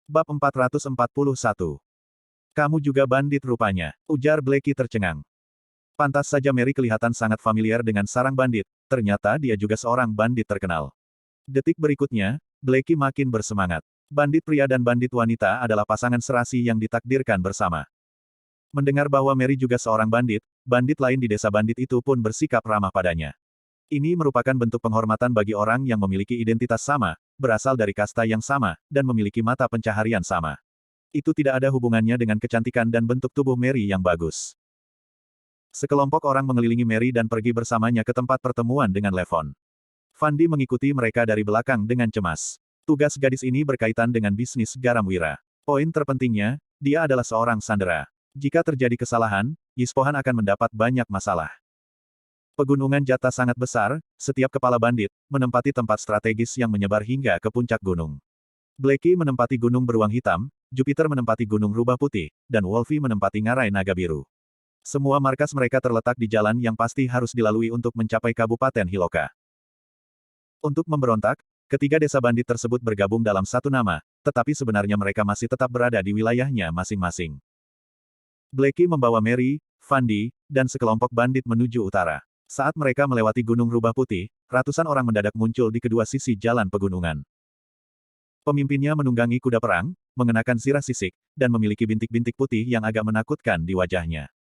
Bab 441. Kamu juga bandit rupanya, ujar Blackie tercengang. Pantas saja Mary kelihatan sangat familiar dengan sarang bandit, ternyata dia juga seorang bandit terkenal. Detik berikutnya, Blackie makin bersemangat. Bandit pria dan bandit wanita adalah pasangan serasi yang ditakdirkan bersama. Mendengar bahwa Mary juga seorang bandit, bandit lain di desa bandit itu pun bersikap ramah padanya. Ini merupakan bentuk penghormatan bagi orang yang memiliki identitas sama, berasal dari kasta yang sama, dan memiliki mata pencaharian sama. Itu tidak ada hubungannya dengan kecantikan dan bentuk tubuh Mary yang bagus. Sekelompok orang mengelilingi Mary dan pergi bersamanya ke tempat pertemuan dengan Levon. Fandi mengikuti mereka dari belakang dengan cemas. Tugas gadis ini berkaitan dengan bisnis garam wira. Poin terpentingnya, dia adalah seorang sandera. Jika terjadi kesalahan, Yispohan akan mendapat banyak masalah. Pegunungan Jata sangat besar, setiap kepala bandit, menempati tempat strategis yang menyebar hingga ke puncak gunung. Blackie menempati gunung beruang hitam, Jupiter menempati gunung rubah putih, dan Wolfie menempati ngarai naga biru. Semua markas mereka terletak di jalan yang pasti harus dilalui untuk mencapai Kabupaten Hiloka. Untuk memberontak, ketiga desa bandit tersebut bergabung dalam satu nama, tetapi sebenarnya mereka masih tetap berada di wilayahnya masing-masing. Blackie membawa Mary, Fandi, dan sekelompok bandit menuju utara. Saat mereka melewati Gunung Rubah Putih, ratusan orang mendadak muncul di kedua sisi jalan pegunungan. Pemimpinnya menunggangi kuda perang, mengenakan sirah sisik, dan memiliki bintik-bintik putih yang agak menakutkan di wajahnya.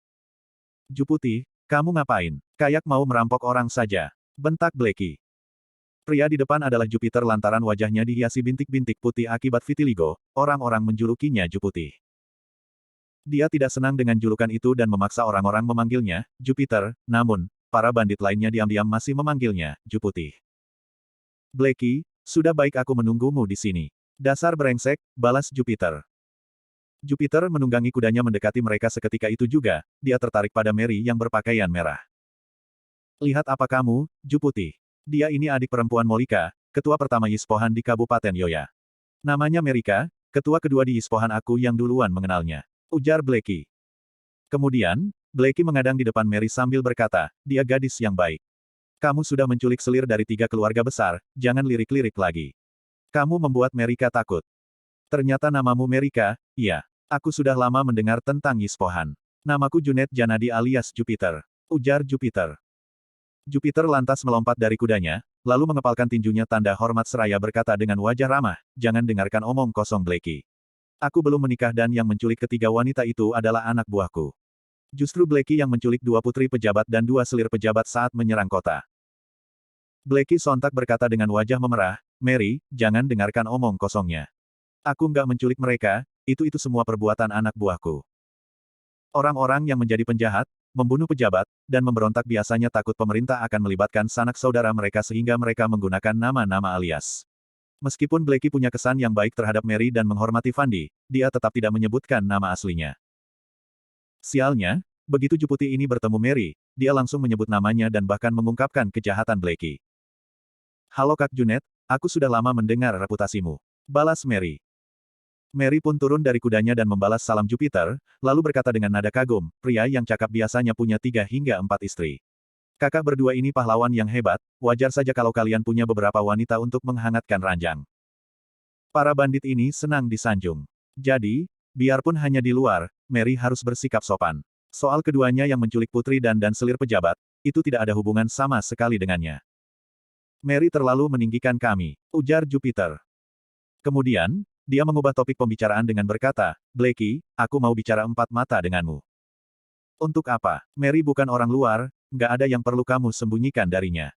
"Ju Putih, kamu ngapain? Kayak mau merampok orang saja," bentak Blackie. Pria di depan adalah Jupiter lantaran wajahnya dihiasi bintik-bintik putih akibat vitiligo, orang-orang menjulukinya Ju Putih. Dia tidak senang dengan julukan itu dan memaksa orang-orang memanggilnya Jupiter, namun, para bandit lainnya diam-diam masih memanggilnya Ju Putih. "Blackie, sudah baik aku menunggumu di sini. Dasar brengsek," balas Jupiter. Jupiter menunggangi kudanya mendekati mereka seketika itu juga, dia tertarik pada Mary yang berpakaian merah. "Lihat apa kamu, Ju Putih. Dia ini adik perempuan Molika, ketua pertama Yispohan di Kabupaten Yoya. Namanya Merika, ketua kedua di Yispohan aku yang duluan mengenalnya," ujar Blackie. Kemudian, Blackie mengadang di depan Mary sambil berkata, "Dia gadis yang baik. Kamu sudah menculik selir dari 3 keluarga besar, jangan lirik-lirik lagi. Kamu membuat Merika takut." "Ternyata namamu Merika, iya. Aku sudah lama mendengar tentang Yispohan. Namaku Junet Janadi alias Jupiter," ujar Jupiter. Jupiter lantas melompat dari kudanya, lalu mengepalkan tinjunya tanda hormat seraya berkata dengan wajah ramah, "Jangan dengarkan omong kosong Blackie. Aku belum menikah dan yang menculik ketiga wanita itu adalah anak buahku. Justru Blackie yang menculik 2 putri pejabat dan 2 selir pejabat saat menyerang kota." Blackie sontak berkata dengan wajah memerah, "Mary, jangan dengarkan omong kosongnya. Aku nggak menculik mereka, itu semua perbuatan anak buahku. Orang-orang yang menjadi penjahat, membunuh pejabat, dan memberontak biasanya takut pemerintah akan melibatkan sanak saudara mereka sehingga mereka menggunakan nama-nama alias." Meskipun Blackie punya kesan yang baik terhadap Mary dan menghormati Fandi, dia tetap tidak menyebutkan nama aslinya. Sialnya, begitu Ju Putih ini bertemu Mary, dia langsung menyebut namanya dan bahkan mengungkapkan kejahatan Blackie. "Halo Kak Junet, aku sudah lama mendengar reputasimu," balas Mary. Mary pun turun dari kudanya dan membalas salam Jupiter, lalu berkata dengan nada kagum, "Pria yang cakap biasanya punya 3 hingga 4 istri. Kakak berdua ini pahlawan yang hebat, wajar saja kalau kalian punya beberapa wanita untuk menghangatkan ranjang." Para bandit ini senang disanjung. Jadi, biarpun hanya di luar, Mary harus bersikap sopan. Soal keduanya yang menculik putri dan selir pejabat, itu tidak ada hubungan sama sekali dengannya. "Mary terlalu meninggikan kami," ujar Jupiter. Kemudian, dia mengubah topik pembicaraan dengan berkata, "Blackie, aku mau bicara 4 mata denganmu." "Untuk apa? Mary bukan orang luar, nggak ada yang perlu kamu sembunyikan darinya,"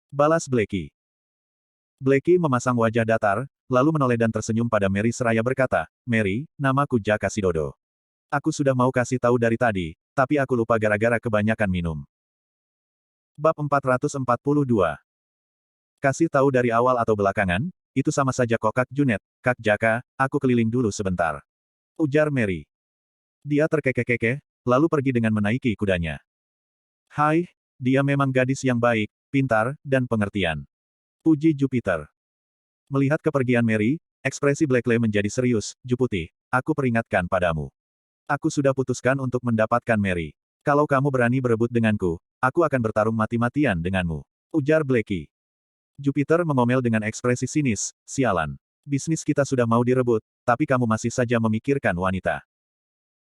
balas Blackie. Blackie memasang wajah datar, lalu menoleh dan tersenyum pada Mary seraya berkata, "Mary, namaku Jaka Sidodo. Aku sudah mau kasih tahu dari tadi, tapi aku lupa gara-gara kebanyakan minum." Bab 442. Kasih tahu dari awal atau belakangan, itu sama saja kok Kak Junet, Kak Jaka, aku keliling dulu sebentar, ujar Mary. Dia terkekeh-kekeh, lalu pergi dengan menaiki kudanya. "Hai, dia memang gadis yang baik, pintar, dan pengertian," puji Jupiter. Melihat kepergian Mary, ekspresi Blackley menjadi serius. "Ju Putih, aku peringatkan padamu. Aku sudah putuskan untuk mendapatkan Mary. Kalau kamu berani berebut denganku, aku akan bertarung mati-matian denganmu," ujar Blackie. Jupiter mengomel dengan ekspresi sinis, "Sialan. Bisnis kita sudah mau direbut, tapi kamu masih saja memikirkan wanita.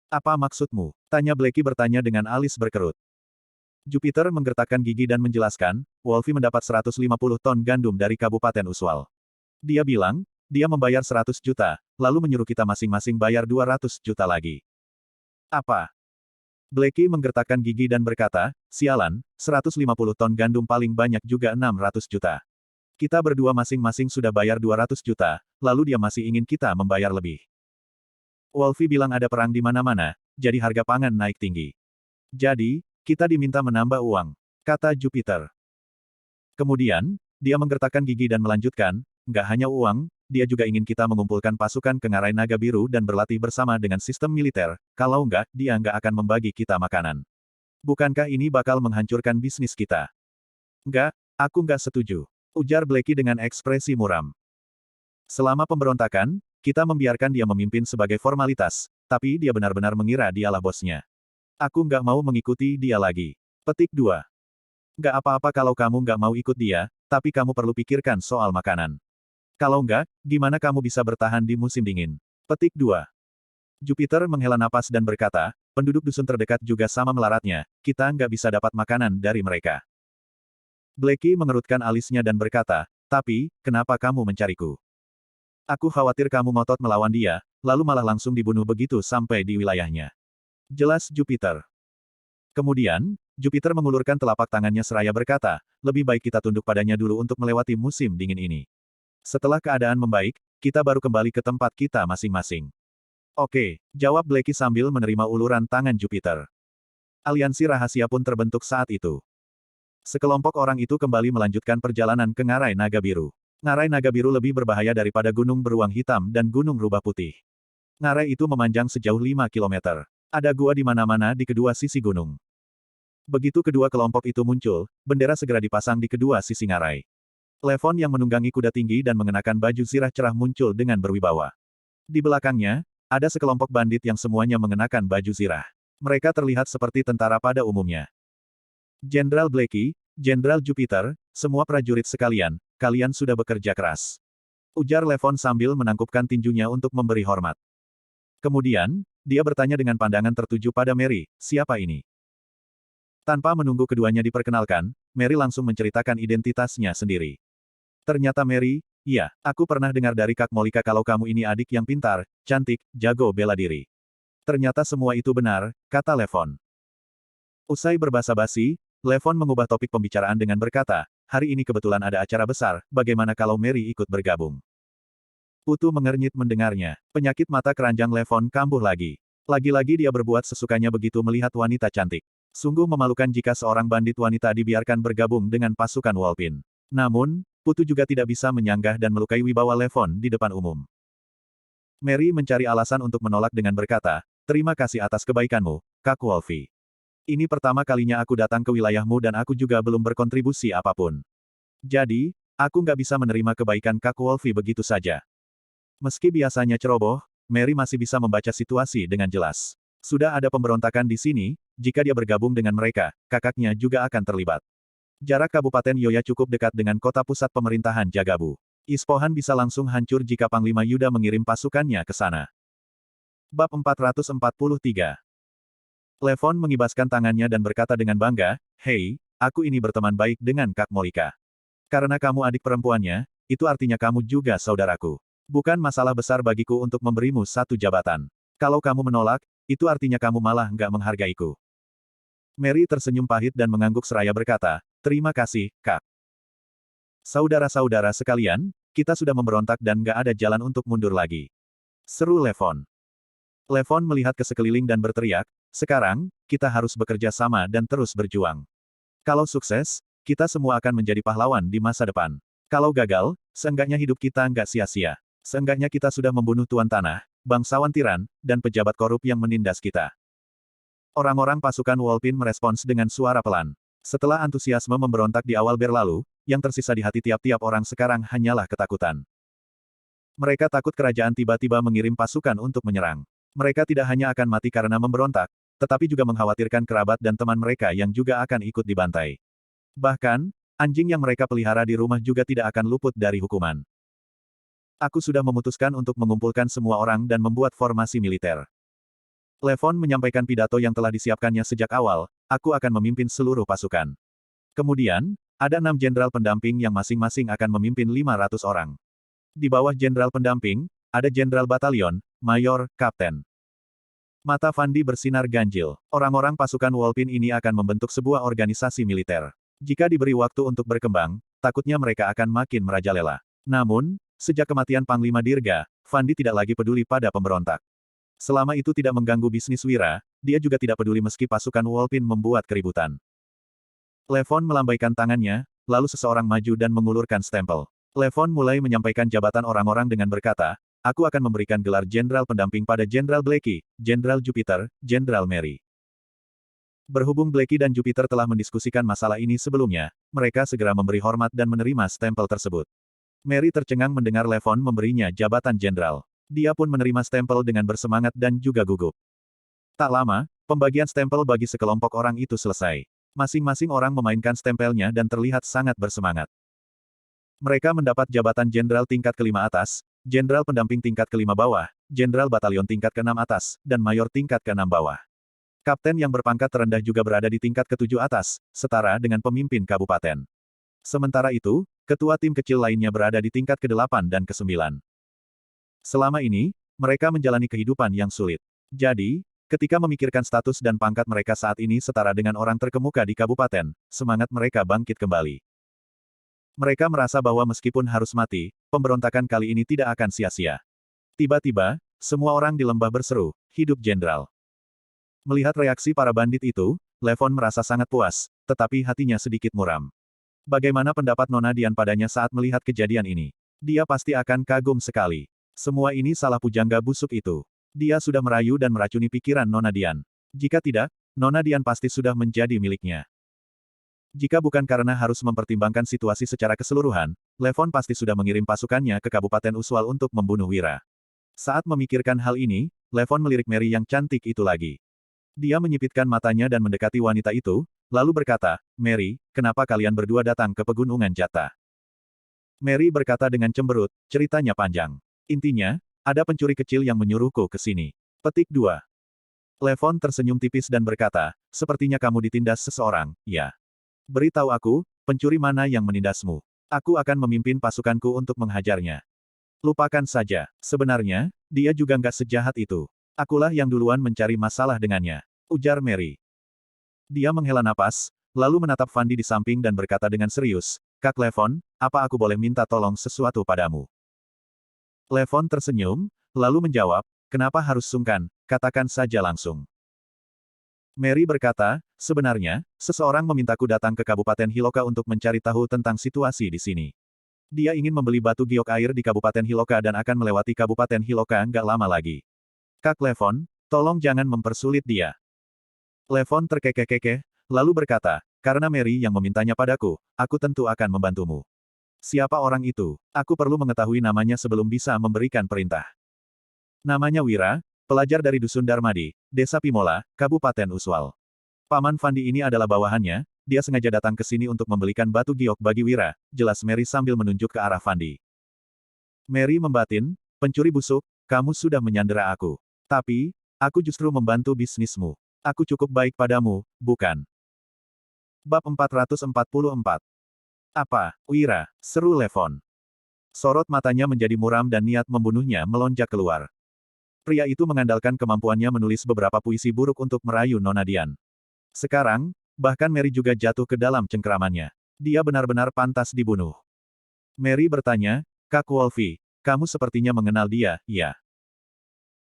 Apa maksudmu? Tanya Blackie bertanya dengan alis berkerut. Jupiter menggertakkan gigi dan menjelaskan, Wolfie mendapat 150 ton gandum dari Kabupaten Uswal. Dia bilang, dia membayar 100 juta, lalu menyuruh kita masing-masing bayar 200 juta lagi. Apa? Blackie menggertakkan gigi dan berkata, sialan, 150 ton gandum paling banyak juga 600 juta. Kita berdua masing-masing sudah bayar 200 juta, lalu dia masih ingin kita membayar lebih. Wolfie bilang ada perang di mana-mana, jadi harga pangan naik tinggi. Jadi, kita diminta menambah uang, kata Jupiter. Kemudian, dia menggertakkan gigi dan melanjutkan, nggak hanya uang, dia juga ingin kita mengumpulkan pasukan ke Ngarai Naga Biru dan berlatih bersama dengan sistem militer, kalau nggak, dia nggak akan membagi kita makanan. Bukankah ini bakal menghancurkan bisnis kita? Nggak, aku nggak setuju, ujar Blackie dengan ekspresi muram. Selama pemberontakan, kita membiarkan dia memimpin sebagai formalitas, tapi dia benar-benar mengira dialah bosnya. Aku nggak mau mengikuti dia lagi. Petik 2. Nggak apa-apa kalau kamu nggak mau ikut dia, tapi kamu perlu pikirkan soal makanan. Kalau nggak, gimana kamu bisa bertahan di musim dingin? Petik 2. Jupiter menghela napas dan berkata, penduduk dusun terdekat juga sama melaratnya, kita nggak bisa dapat makanan dari mereka. Blackie mengerutkan alisnya dan berkata, tapi, kenapa kamu mencariku? Aku khawatir kamu ngotot melawan dia, lalu malah langsung dibunuh begitu sampai di wilayahnya. Jelas Jupiter. Kemudian, Jupiter mengulurkan telapak tangannya seraya berkata, lebih baik kita tunduk padanya dulu untuk melewati musim dingin ini. Setelah keadaan membaik, kita baru kembali ke tempat kita masing-masing. Oke, jawab Blackie sambil menerima uluran tangan Jupiter. Aliansi rahasia pun terbentuk saat itu. Sekelompok orang itu kembali melanjutkan perjalanan ke Ngarai Naga Biru. Ngarai Naga Biru lebih berbahaya daripada Gunung Beruang Hitam dan Gunung Rubah Putih. Ngarai itu memanjang sejauh 5 kilometer. Ada gua di mana-mana di kedua sisi gunung. Begitu kedua kelompok itu muncul, bendera segera dipasang di kedua sisi Ngarai. Levon yang menunggangi kuda tinggi dan mengenakan baju zirah cerah muncul dengan berwibawa. Di belakangnya, ada sekelompok bandit yang semuanya mengenakan baju zirah. Mereka terlihat seperti tentara pada umumnya. Jenderal Blackie, Jenderal Jupiter, semua prajurit sekalian, kalian sudah bekerja keras. Ujar Levon sambil menangkupkan tinjunya untuk memberi hormat. Kemudian, dia bertanya dengan pandangan tertuju pada Mary, siapa ini? Tanpa menunggu keduanya diperkenalkan, Mary langsung menceritakan identitasnya sendiri. Ternyata Mary, iya, aku pernah dengar dari Kak Molika kalau kamu ini adik yang pintar, cantik, jago bela diri. Ternyata semua itu benar, kata Levon. Usai berbasa-basi, Levon mengubah topik pembicaraan dengan berkata, hari ini kebetulan ada acara besar, bagaimana kalau Mary ikut bergabung? Putu mengernyit mendengarnya. Penyakit mata keranjang Levon kambuh lagi. Lagi-lagi dia berbuat sesukanya begitu melihat wanita cantik. Sungguh memalukan jika seorang bandit wanita dibiarkan bergabung dengan pasukan Wolpin. Namun, Putu juga tidak bisa menyanggah dan melukai wibawa Levon di depan umum. Mary mencari alasan untuk menolak dengan berkata, terima kasih atas kebaikanmu, Kak Wolfie. Ini pertama kalinya aku datang ke wilayahmu dan aku juga belum berkontribusi apapun. Jadi, aku nggak bisa menerima kebaikan Kak Wolfie begitu saja. Meski biasanya ceroboh, Mary masih bisa membaca situasi dengan jelas. Sudah ada pemberontakan di sini, jika dia bergabung dengan mereka, kakaknya juga akan terlibat. Jarak Kabupaten Yoya cukup dekat dengan kota pusat pemerintahan Jagabu. Ispohan bisa langsung hancur jika Panglima Yuda mengirim pasukannya ke sana. Bab 443. Levon mengibaskan tangannya dan berkata dengan bangga, hei, aku ini berteman baik dengan Kak Molika. Karena kamu adik perempuannya, itu artinya kamu juga saudaraku. Bukan masalah besar bagiku untuk memberimu satu jabatan. Kalau kamu menolak, itu artinya kamu malah nggak menghargaiku. Mary tersenyum pahit dan mengangguk seraya berkata, terima kasih, Kak. Saudara-saudara sekalian, kita sudah memberontak dan nggak ada jalan untuk mundur lagi. Seru Levon. Levon melihat ke sekeliling dan berteriak, sekarang, kita harus bekerja sama dan terus berjuang. Kalau sukses, kita semua akan menjadi pahlawan di masa depan. Kalau gagal, seenggaknya hidup kita nggak sia-sia. Seenggaknya kita sudah membunuh tuan tanah, bangsawan tiran, dan pejabat korup yang menindas kita. Orang-orang pasukan Wolpin merespons dengan suara pelan. Setelah antusiasme memberontak di awal berlalu, yang tersisa di hati tiap-tiap orang sekarang hanyalah ketakutan. Mereka takut kerajaan tiba-tiba mengirim pasukan untuk menyerang. Mereka tidak hanya akan mati karena memberontak, tetapi juga mengkhawatirkan kerabat dan teman mereka yang juga akan ikut dibantai. Bahkan, anjing yang mereka pelihara di rumah juga tidak akan luput dari hukuman. Aku sudah memutuskan untuk mengumpulkan semua orang dan membuat formasi militer. Levon menyampaikan pidato yang telah disiapkannya sejak awal, aku akan memimpin seluruh pasukan. Kemudian, ada 6 jenderal pendamping yang masing-masing akan memimpin 500 orang. Di bawah jenderal pendamping, ada jenderal batalion, mayor, kapten. Mata Fandi bersinar ganjil. Orang-orang pasukan Wolpin ini akan membentuk sebuah organisasi militer. Jika diberi waktu untuk berkembang, takutnya mereka akan makin merajalela. Namun, sejak kematian Panglima Dirga, Fandi tidak lagi peduli pada pemberontak. Selama itu tidak mengganggu bisnis Wira, dia juga tidak peduli meski pasukan Wolpin membuat keributan. Levon melambaikan tangannya, lalu seseorang maju dan mengulurkan stempel. Levon mulai menyampaikan jabatan orang-orang dengan berkata, aku akan memberikan gelar jenderal pendamping pada Jenderal Blackie, Jenderal Jupiter, Jenderal Mary. Berhubung Blackie dan Jupiter telah mendiskusikan masalah ini sebelumnya, mereka segera memberi hormat dan menerima stempel tersebut. Mary tercengang mendengar Levon memberinya jabatan jenderal. Dia pun menerima stempel dengan bersemangat dan juga gugup. Tak lama, pembagian stempel bagi sekelompok orang itu selesai. Masing-masing orang memainkan stempelnya dan terlihat sangat bersemangat. Mereka mendapat jabatan jenderal tingkat kelima atas, jenderal pendamping tingkat kelima bawah, jenderal batalion tingkat keenam atas, dan mayor tingkat keenam bawah. Kapten yang berpangkat terendah juga berada di tingkat ketujuh atas, setara dengan pemimpin kabupaten. Sementara itu, ketua tim kecil lainnya berada di tingkat ke-8 dan ke-9. Selama ini, mereka menjalani kehidupan yang sulit. Jadi, ketika memikirkan status dan pangkat mereka saat ini setara dengan orang terkemuka di kabupaten, semangat mereka bangkit kembali. Mereka merasa bahwa meskipun harus mati, pemberontakan kali ini tidak akan sia-sia. Tiba-tiba, semua orang di lembah berseru, hidup jenderal. Melihat reaksi para bandit itu, Levon merasa sangat puas, tetapi hatinya sedikit muram. Bagaimana pendapat Nona Dian padanya saat melihat kejadian ini? Dia pasti akan kagum sekali. Semua ini salah pujangga busuk itu. Dia sudah merayu dan meracuni pikiran Nona Dian. Jika tidak, Nona Dian pasti sudah menjadi miliknya. Jika bukan karena harus mempertimbangkan situasi secara keseluruhan, Levon pasti sudah mengirim pasukannya ke Kabupaten Uswal untuk membunuh Wira. Saat memikirkan hal ini, Levon melirik Mary yang cantik itu lagi. Dia menyipitkan matanya dan mendekati wanita itu, lalu berkata, Mary, kenapa kalian berdua datang ke pegunungan Jata? Mary berkata dengan cemberut, ceritanya panjang. Intinya, ada pencuri kecil yang menyuruhku ke sini. Petik 2. Levon tersenyum tipis dan berkata, sepertinya kamu ditindas seseorang, ya. Beritahu aku, pencuri mana yang menindasmu? Aku akan memimpin pasukanku untuk menghajarnya. Lupakan saja, sebenarnya, dia juga nggak sejahat itu. Akulah yang duluan mencari masalah dengannya, ujar Mary. Dia menghela napas, lalu menatap Fandi di samping dan berkata dengan serius, Kak Levon, apa aku boleh minta tolong sesuatu padamu? Levon tersenyum, lalu menjawab, kenapa harus sungkan, katakan saja langsung. Mary berkata, sebenarnya, seseorang memintaku datang ke Kabupaten Hiloka untuk mencari tahu tentang situasi di sini. Dia ingin membeli batu giok air di Kabupaten Hiloka dan akan melewati Kabupaten Hiloka nggak lama lagi. Kak Levon, tolong jangan mempersulit dia. Levon terkekeh-kekeh, lalu berkata, karena Mary yang memintanya padaku, aku tentu akan membantumu. Siapa orang itu? Aku perlu mengetahui namanya sebelum bisa memberikan perintah. Namanya Wira, pelajar dari Dusun Darmadi, Desa Pimola, Kabupaten Uswal. Paman Fandi ini adalah bawahannya, dia sengaja datang ke sini untuk membelikan batu giok bagi Wira, jelas Mary sambil menunjuk ke arah Fandi. Mary membatin, pencuri busuk, kamu sudah menyandera aku. Tapi, aku justru membantu bisnismu. Aku cukup baik padamu, bukan? Bab 444. Apa, Wira? Seru Levon. Sorot matanya menjadi muram dan niat membunuhnya melonjak keluar. Pria itu mengandalkan kemampuannya menulis beberapa puisi buruk untuk merayu Nona Dian. Sekarang, bahkan Mary juga jatuh ke dalam cengkeramannya. Dia benar-benar pantas dibunuh. Mary bertanya, Kak Wolfie, kamu sepertinya mengenal dia, ya?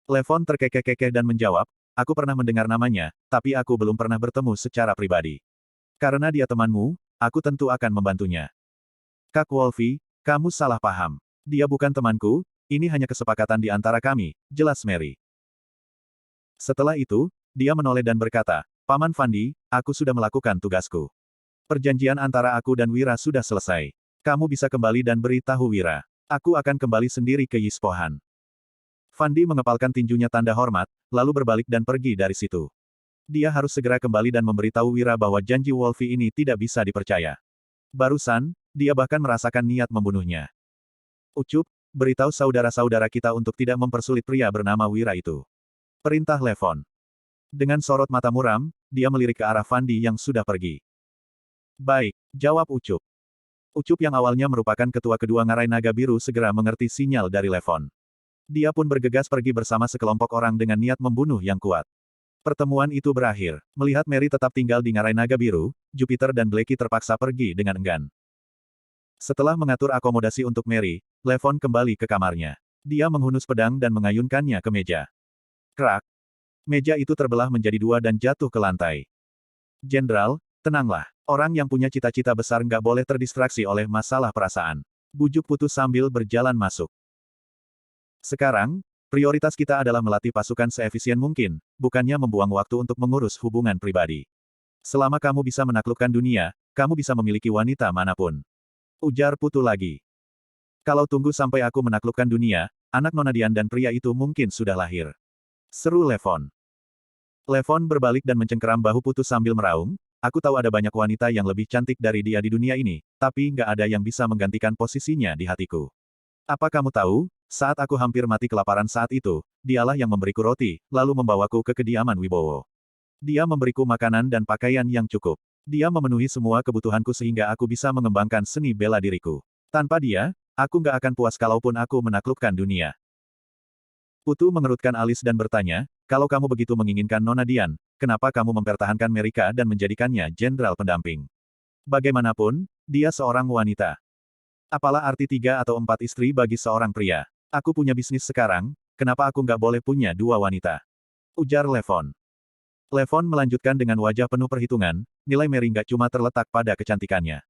Levon terkekeh-kekeh dan menjawab, aku pernah mendengar namanya, tapi aku belum pernah bertemu secara pribadi. Karena dia temanmu, aku tentu akan membantunya. Kak Wolfie, kamu salah paham. Dia bukan temanku, ini hanya kesepakatan di antara kami, jelas Mary. Setelah itu, dia menoleh dan berkata, Paman Fandi, aku sudah melakukan tugasku. Perjanjian antara aku dan Wira sudah selesai. Kamu bisa kembali dan beritahu Wira. Aku akan kembali sendiri ke Yispohan. Fandi mengepalkan tinjunya tanda hormat, lalu berbalik dan pergi dari situ. Dia harus segera kembali dan memberitahu Wira bahwa janji Wolfie ini tidak bisa dipercaya. Barusan, dia bahkan merasakan niat membunuhnya. Ucup, beritahu saudara-saudara kita untuk tidak mempersulit pria bernama Wira itu. Perintah Levon. Dengan sorot mata muram, dia melirik ke arah Fandi yang sudah pergi. Baik, jawab Ucup. Ucup yang awalnya merupakan ketua kedua Ngarai Naga Biru segera mengerti sinyal dari Levon. Dia pun bergegas pergi bersama sekelompok orang dengan niat membunuh yang kuat. Pertemuan itu berakhir. Melihat Mary tetap tinggal di Ngarai Naga Biru, Jupiter dan Blackie terpaksa pergi dengan enggan. Setelah mengatur akomodasi untuk Mary, Levon kembali ke kamarnya. Dia menghunus pedang dan mengayunkannya ke meja. Krak! Meja itu terbelah menjadi dua dan jatuh ke lantai. Jenderal, tenanglah. Orang yang punya cita-cita besar nggak boleh terdistraksi oleh masalah perasaan. Bujuk Putu sambil berjalan masuk. Sekarang, prioritas kita adalah melatih pasukan seefisien mungkin, bukannya membuang waktu untuk mengurus hubungan pribadi. Selama kamu bisa menaklukkan dunia, kamu bisa memiliki wanita manapun. Ujar Putu lagi. Kalau tunggu sampai aku menaklukkan dunia, anak Nonadian dan pria itu mungkin sudah lahir. Seru Levon. Levon berbalik dan mencengkeram bahu Putu sambil meraung, aku tahu ada banyak wanita yang lebih cantik dari dia di dunia ini, tapi nggak ada yang bisa menggantikan posisinya di hatiku. Apa kamu tahu, saat aku hampir mati kelaparan saat itu, dialah yang memberiku roti, lalu membawaku ke kediaman Wibowo. Dia memberiku makanan dan pakaian yang cukup. Dia memenuhi semua kebutuhanku sehingga aku bisa mengembangkan seni bela diriku. Tanpa dia, aku nggak akan puas kalaupun aku menaklukkan dunia. Putu mengerutkan alis dan bertanya, kalau kamu begitu menginginkan Nona Dian, kenapa kamu mempertahankan Merika dan menjadikannya jenderal pendamping? Bagaimanapun, dia seorang wanita. Apalah arti 3 atau 4 istri bagi seorang pria? Aku punya bisnis sekarang, kenapa aku nggak boleh punya 2 wanita? Ujar Levon. Levon melanjutkan dengan wajah penuh perhitungan, nilai Mary nggak cuma terletak pada kecantikannya.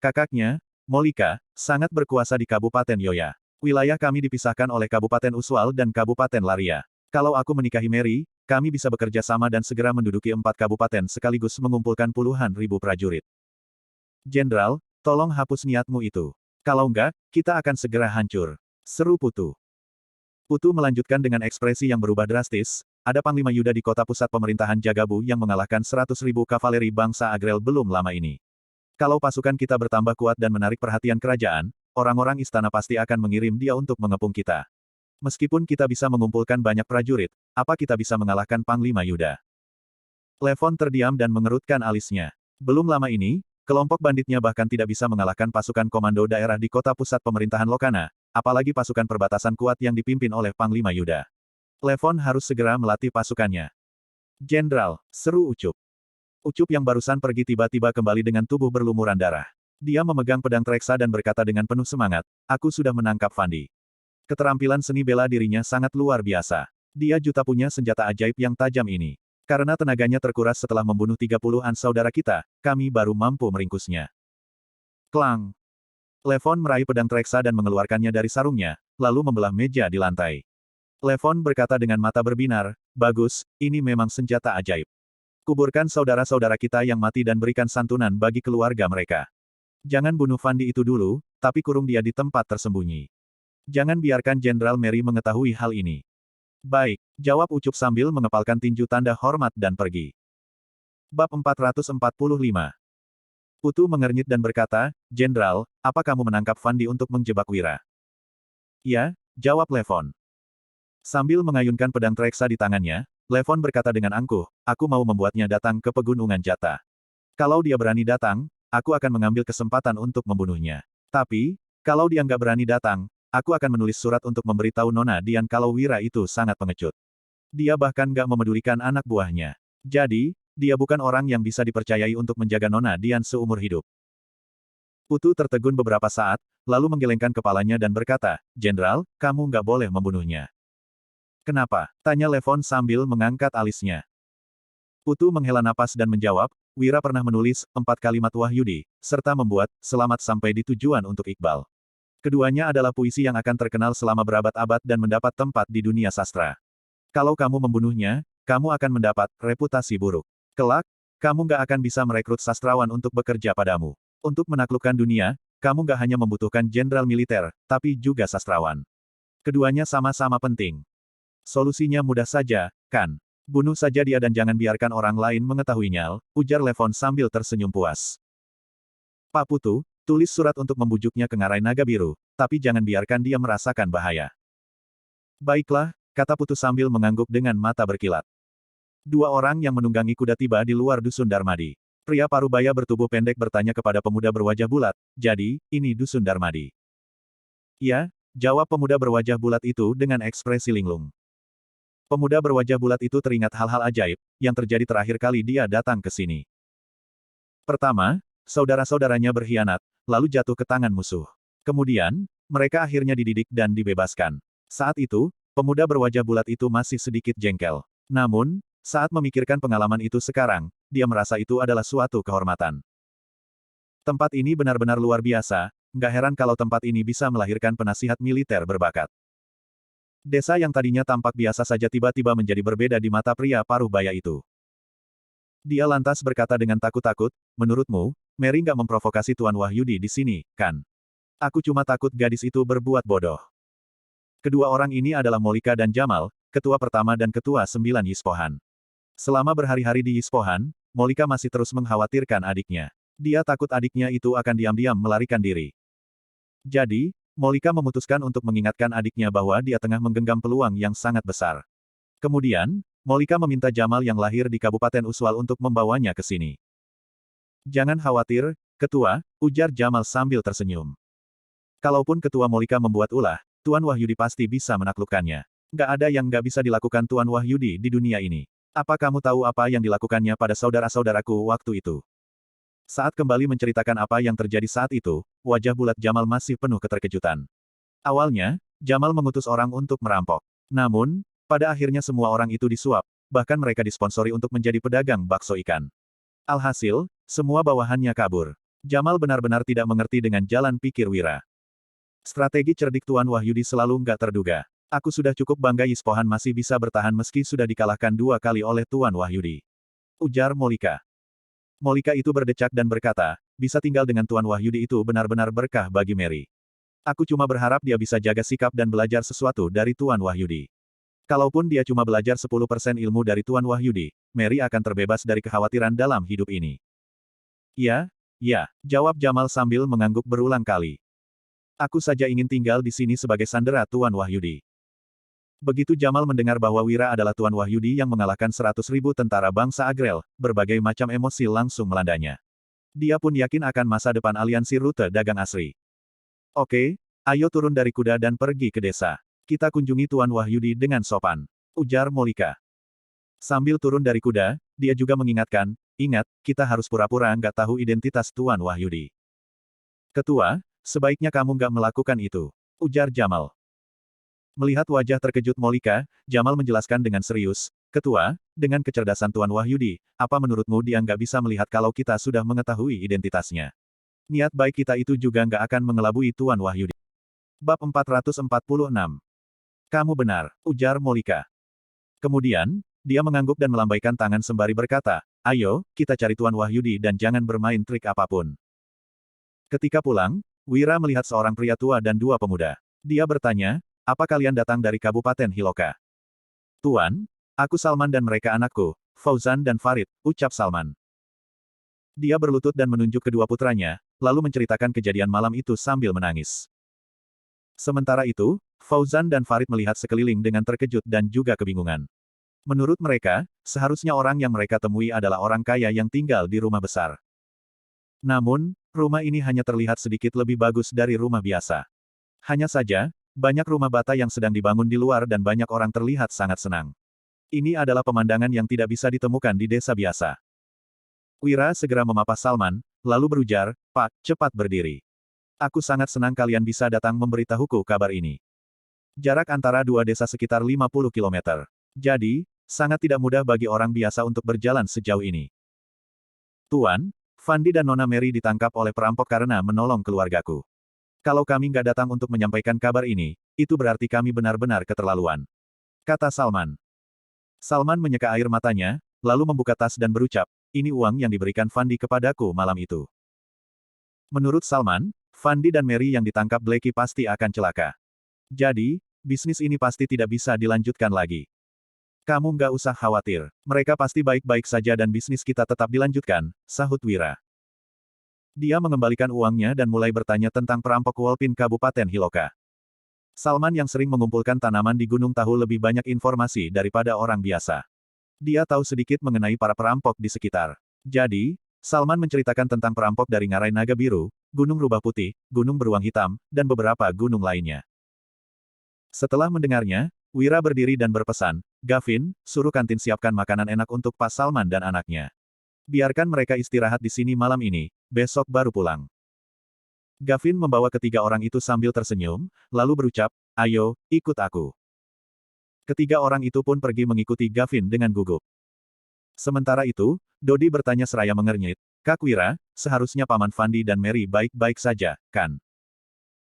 Kakaknya, Molika, sangat berkuasa di Kabupaten Yoya. Wilayah kami dipisahkan oleh Kabupaten Uswal dan Kabupaten Laria. Kalau aku menikahi Mary, kami bisa bekerja sama dan segera menduduki 4 kabupaten sekaligus mengumpulkan puluhan ribu prajurit. Jenderal, tolong hapus niatmu itu. Kalau enggak, kita akan segera hancur. Seru Putu. Putu melanjutkan dengan ekspresi yang berubah drastis, ada Panglima Yuda di kota pusat pemerintahan Jagabu yang mengalahkan 100.000 kavaleri bangsa Agrel belum lama ini. Kalau pasukan kita bertambah kuat dan menarik perhatian kerajaan, orang-orang istana pasti akan mengirim dia untuk mengepung kita. Meskipun kita bisa mengumpulkan banyak prajurit, apa kita bisa mengalahkan Panglima Yuda? Levon terdiam dan mengerutkan alisnya. Belum lama ini, kelompok banditnya bahkan tidak bisa mengalahkan pasukan komando daerah di kota pusat pemerintahan Lokana, apalagi pasukan perbatasan kuat yang dipimpin oleh Panglima Yuda. Levon harus segera melatih pasukannya. Jenderal, seru Ucup. Ucup yang barusan pergi tiba-tiba kembali dengan tubuh berlumuran darah. Dia memegang pedang Treksa dan berkata dengan penuh semangat, aku sudah menangkap Fandi. Keterampilan seni bela dirinya sangat luar biasa. Dia juta punya senjata ajaib yang tajam ini. Karena tenaganya terkuras setelah membunuh 30-an saudara kita, kami baru mampu meringkusnya. Klang! Levon meraih pedang Treksa dan mengeluarkannya dari sarungnya, lalu membelah meja di lantai. Levon berkata dengan mata berbinar, bagus, ini memang senjata ajaib. Kuburkan saudara-saudara kita yang mati dan berikan santunan bagi keluarga mereka. Jangan bunuh Fandi itu dulu, tapi kurung dia di tempat tersembunyi. Jangan biarkan Jenderal Mary mengetahui hal ini. Baik, jawab Ucup sambil mengepalkan tinju tanda hormat dan pergi. Bab 445. Putu mengernyit dan berkata, Jenderal, apa kamu menangkap Fandi untuk menjebak Wira? Ya, jawab Levon. Sambil mengayunkan pedang Treksa di tangannya, Levon berkata dengan angkuh, aku mau membuatnya datang ke pegunungan Jata. Kalau dia berani datang, aku akan mengambil kesempatan untuk membunuhnya. Tapi, kalau dia nggak berani datang, aku akan menulis surat untuk memberitahu Nona Dian kalau Wira itu sangat pengecut. Dia bahkan gak memedulikan anak buahnya. Jadi, dia bukan orang yang bisa dipercayai untuk menjaga Nona Dian seumur hidup. Putu tertegun beberapa saat, lalu menggelengkan kepalanya dan berkata, Jenderal, kamu nggak boleh membunuhnya. Kenapa? Tanya Levon sambil mengangkat alisnya. Putu menghela napas dan menjawab, Wira pernah menulis 4 kalimat Wahyudi, serta membuat, selamat sampai di tujuan untuk Iqbal. Keduanya adalah puisi yang akan terkenal selama berabad-abad dan mendapat tempat di dunia sastra. Kalau kamu membunuhnya, kamu akan mendapat reputasi buruk. Kelak, kamu nggak akan bisa merekrut sastrawan untuk bekerja padamu. Untuk menaklukkan dunia, kamu nggak hanya membutuhkan jenderal militer, tapi juga sastrawan. Keduanya sama-sama penting. Solusinya mudah saja, kan? Bunuh saja dia dan jangan biarkan orang lain mengetahuinya, ujar Levon sambil tersenyum puas. Pak Putu, Tulis surat untuk membujuknya ke ngarai naga biru, tapi jangan biarkan dia merasakan bahaya. Baiklah, kata Putu sambil mengangguk dengan mata berkilat. Dua orang yang menunggangi kuda tiba di luar dusun Darmadi. Pria parubaya bertubuh pendek bertanya kepada pemuda berwajah bulat, jadi, ini dusun Darmadi. Ya, jawab pemuda berwajah bulat itu dengan ekspresi linglung. Pemuda berwajah bulat itu teringat hal-hal ajaib, yang terjadi terakhir kali dia datang ke sini. Pertama, saudara-saudaranya berkhianat, lalu jatuh ke tangan musuh. Kemudian, mereka akhirnya dididik dan dibebaskan. Saat itu, pemuda berwajah bulat itu masih sedikit jengkel. Namun, saat memikirkan pengalaman itu sekarang, dia merasa itu adalah suatu kehormatan. Tempat ini benar-benar luar biasa, nggak heran kalau tempat ini bisa melahirkan penasihat militer berbakat. Desa yang tadinya tampak biasa saja tiba-tiba menjadi berbeda di mata pria parubaya itu. Dia lantas berkata dengan takut-takut, menurutmu, Mary nggak memprovokasi Tuan Wahyudi di sini, kan? Aku cuma takut gadis itu berbuat bodoh. Kedua orang ini adalah Molika dan Jamal, ketua pertama dan ketua 9 Yispohan. Selama berhari-hari di Yispohan, Molika masih terus mengkhawatirkan adiknya. Dia takut adiknya itu akan diam-diam melarikan diri. Jadi, Molika memutuskan untuk mengingatkan adiknya bahwa dia tengah menggenggam peluang yang sangat besar. Kemudian, Molika meminta Jamal yang lahir di Kabupaten Uswal untuk membawanya ke sini. Jangan khawatir, Ketua, ujar Jamal sambil tersenyum. Kalaupun Ketua Molika membuat ulah, Tuan Wahyudi pasti bisa menaklukkannya. Nggak ada yang nggak bisa dilakukan Tuan Wahyudi di dunia ini. Apa kamu tahu apa yang dilakukannya pada saudara-saudaraku waktu itu? Saat kembali menceritakan apa yang terjadi saat itu, wajah bulat Jamal masih penuh keterkejutan. Awalnya, Jamal mengutus orang untuk merampok. Namun, pada akhirnya semua orang itu disuap, bahkan mereka disponsori untuk menjadi pedagang bakso ikan. Alhasil, semua bawahannya kabur. Jamal benar-benar tidak mengerti dengan jalan pikir Wira. Strategi cerdik Tuan Wahyudi selalu nggak terduga. Aku sudah cukup bangga Yispohan masih bisa bertahan meski sudah dikalahkan 2 kali oleh Tuan Wahyudi. Ujar Molika. Molika itu berdecak dan berkata, bisa tinggal dengan Tuan Wahyudi itu benar-benar berkah bagi Mary. Aku cuma berharap dia bisa jaga sikap dan belajar sesuatu dari Tuan Wahyudi. Kalaupun dia cuma belajar 10% ilmu dari Tuan Wahyudi, Mary akan terbebas dari kekhawatiran dalam hidup ini. Ya, jawab Jamal sambil mengangguk berulang kali. Aku saja ingin tinggal di sini sebagai sandera Tuan Wahyudi. Begitu Jamal mendengar bahwa Wira adalah Tuan Wahyudi yang mengalahkan 100.000 tentara bangsa Agrel, berbagai macam emosi langsung melandanya. Dia pun yakin akan masa depan aliansi rute dagang asri. Oke, ayo turun dari kuda dan pergi ke desa. Kita kunjungi Tuan Wahyudi dengan sopan. Ujar Molika. Sambil turun dari kuda, dia juga mengingatkan, ingat, kita harus pura-pura nggak tahu identitas Tuan Wahyudi. Ketua, sebaiknya kamu nggak melakukan itu. Ujar Jamal. Melihat wajah terkejut Molika, Jamal menjelaskan dengan serius, Ketua, dengan kecerdasan Tuan Wahyudi, apa menurutmu dia nggak bisa melihat kalau kita sudah mengetahui identitasnya? Niat baik kita itu juga nggak akan mengelabui Tuan Wahyudi. Bab 446. Kamu benar, ujar Molika. Kemudian, dia mengangguk dan melambaikan tangan sembari berkata, ayo, kita cari Tuan Wahyudi dan jangan bermain trik apapun. Ketika pulang, Wira melihat seorang pria tua dan 2 pemuda. Dia bertanya, apa kalian datang dari Kabupaten Hiloka? Tuan, aku Salman dan mereka anakku, Fauzan dan Farid, ucap Salman. Dia berlutut dan menunjuk kedua putranya, lalu menceritakan kejadian malam itu sambil menangis. Sementara itu, Fauzan dan Farid melihat sekeliling dengan terkejut dan juga kebingungan. Menurut mereka, seharusnya orang yang mereka temui adalah orang kaya yang tinggal di rumah besar. Namun, rumah ini hanya terlihat sedikit lebih bagus dari rumah biasa. Hanya saja, banyak rumah bata yang sedang dibangun di luar dan banyak orang terlihat sangat senang. Ini adalah pemandangan yang tidak bisa ditemukan di desa biasa. Wira segera memapa Salman, lalu berujar, Pak, cepat berdiri. Aku sangat senang kalian bisa datang memberitahuku kabar ini. Jarak antara 2 desa sekitar 50 km. Jadi, sangat tidak mudah bagi orang biasa untuk berjalan sejauh ini. Tuan, Fandi dan Nona Mary ditangkap oleh perampok karena menolong keluargaku. Kalau kami nggak datang untuk menyampaikan kabar ini, itu berarti kami benar-benar keterlaluan. Kata Salman. Salman menyeka air matanya, lalu membuka tas dan berucap, ini uang yang diberikan Fandi kepadaku malam itu. Menurut Salman, Fandi dan Mary yang ditangkap Blackie pasti akan celaka. Jadi, bisnis ini pasti tidak bisa dilanjutkan lagi. Kamu nggak usah khawatir. Mereka pasti baik-baik saja dan bisnis kita tetap dilanjutkan, sahut Wira. Dia mengembalikan uangnya dan mulai bertanya tentang perampok Wolpin Kabupaten Hiloka. Salman yang sering mengumpulkan tanaman di gunung tahu lebih banyak informasi daripada orang biasa. Dia tahu sedikit mengenai para perampok di sekitar. Jadi, Salman menceritakan tentang perampok dari Ngarai Naga Biru, Gunung Rubah Putih, Gunung Beruang Hitam, dan beberapa gunung lainnya. Setelah mendengarnya, Wira berdiri dan berpesan, "Gavin, suruh kantin siapkan makanan enak untuk Pak Salman dan anaknya. Biarkan mereka istirahat di sini malam ini, besok baru pulang." Gavin membawa ketiga orang itu sambil tersenyum, lalu berucap, "Ayo, ikut aku." Ketiga orang itu pun pergi mengikuti Gavin dengan gugup. Sementara itu, Dodi bertanya seraya mengernyit, "Kak Wira, seharusnya Paman Fandi dan Mary baik-baik saja, kan?"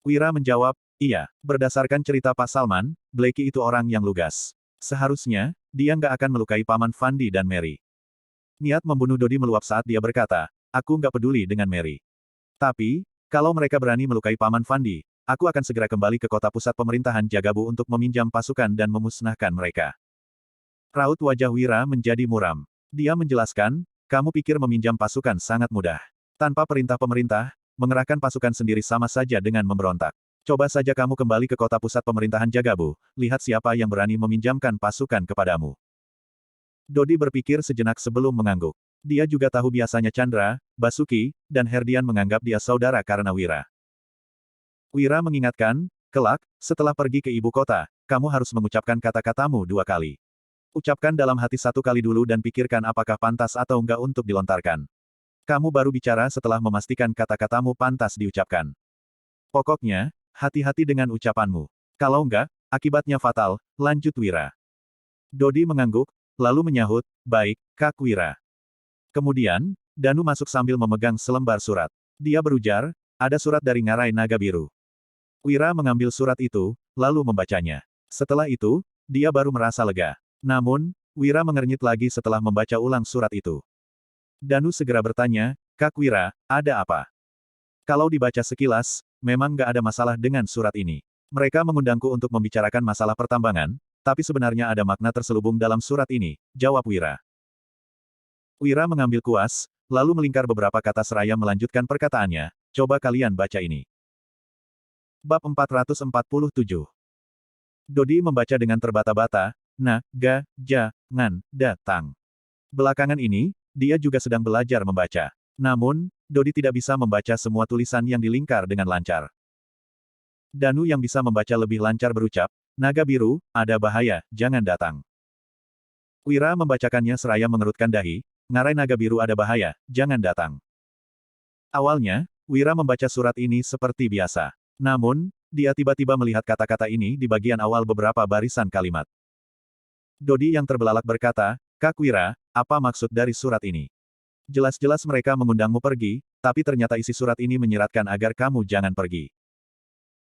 Wira menjawab, "Iya, berdasarkan cerita Pak Salman, Blackie itu orang yang lugas. Seharusnya, dia nggak akan melukai Paman Fandi dan Mary." Niat membunuh Dodi meluap saat dia berkata, "Aku nggak peduli dengan Mary. Tapi, kalau mereka berani melukai Paman Fandi, aku akan segera kembali ke kota pusat pemerintahan Jagabu untuk meminjam pasukan dan memusnahkan mereka." Raut wajah Wira menjadi muram. Dia menjelaskan, "Kamu pikir meminjam pasukan sangat mudah. Tanpa perintah pemerintah, mengerahkan pasukan sendiri sama saja dengan memberontak. Coba saja kamu kembali ke kota pusat pemerintahan Jagabu, lihat siapa yang berani meminjamkan pasukan kepadamu." Dodi berpikir sejenak sebelum mengangguk. Dia juga tahu biasanya Chandra, Basuki, dan Herdian menganggap dia saudara karena Wira. Wira mengingatkan, "Kelak, setelah pergi ke ibu kota, kamu harus mengucapkan kata-katamu 2 kali. Ucapkan dalam hati 1 kali dulu dan pikirkan apakah pantas atau enggak untuk dilontarkan. Kamu baru bicara setelah memastikan kata-katamu pantas diucapkan. Pokoknya, hati-hati dengan ucapanmu. Kalau enggak, akibatnya fatal," lanjut Wira. Dodi mengangguk, lalu menyahut, "Baik, Kak Wira." Kemudian, Danu masuk sambil memegang selembar surat. Dia berujar, "Ada surat dari Ngarai Naga Biru." Wira mengambil surat itu, lalu membacanya. Setelah itu, dia baru merasa lega. Namun, Wira mengernyit lagi setelah membaca ulang surat itu. Danu segera bertanya, "Kak Wira, ada apa?" Kalau dibaca sekilas, memang nggak ada masalah dengan surat ini. Mereka mengundangku untuk membicarakan masalah pertambangan, tapi sebenarnya ada makna terselubung dalam surat ini, jawab Wira. Wira mengambil kuas, lalu melingkar beberapa kata seraya melanjutkan perkataannya, "Coba kalian baca ini." Bab 447. Dodi membaca dengan terbata-bata, "Na, ga, ja, ngan, da, tang." Belakangan ini, dia juga sedang belajar membaca. Namun, Dodi tidak bisa membaca semua tulisan yang dilingkar dengan lancar. Danu yang bisa membaca lebih lancar berucap, "Naga biru, ada bahaya, jangan datang." Wira membacakannya seraya mengerutkan dahi, "Ngarai Naga Biru ada bahaya, jangan datang." Awalnya, Wira membaca surat ini seperti biasa. Namun, dia tiba-tiba melihat kata-kata ini di bagian awal beberapa barisan kalimat. Dodi yang terbelalak berkata, "Kak Wira, apa maksud dari surat ini? Jelas-jelas mereka mengundangmu pergi, tapi ternyata isi surat ini menyiratkan agar kamu jangan pergi.